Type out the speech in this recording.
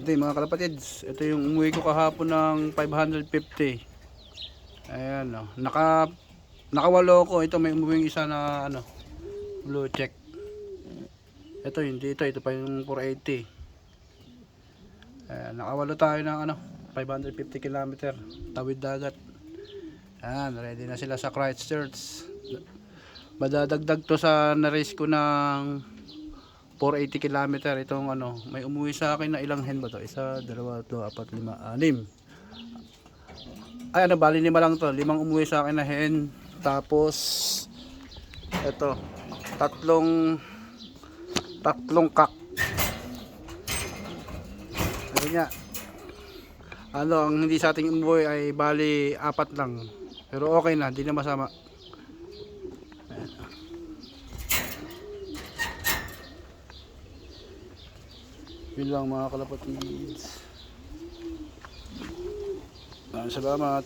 morning mga kalapatids. Ito yung umuwi ko kahapon ng 550. Ayan o. Nakawalo ko. Ito may umuwi isa na blue check. Ito hindi ito. Ito pa yung 480. Ayan, nakawalo tayo ng 550 km. Tawid dagat. Ayan, ready na sila sa Christchurch. Madadagdag to sa na-race ko ng 480 km. Itong may umuwi sa akin na ilang hen ba to? 1, 2, 3, 4, 5, 6. Ay bali 5 lang to. 5 umuwi sa akin na hen. Tapos ito, tatlong kak. Ayun nga. Ang hindi sa ating umuwi ay bali 4 lang. Pero okay na, hindi na masama. Yun lang mga kalapatids. Salamat.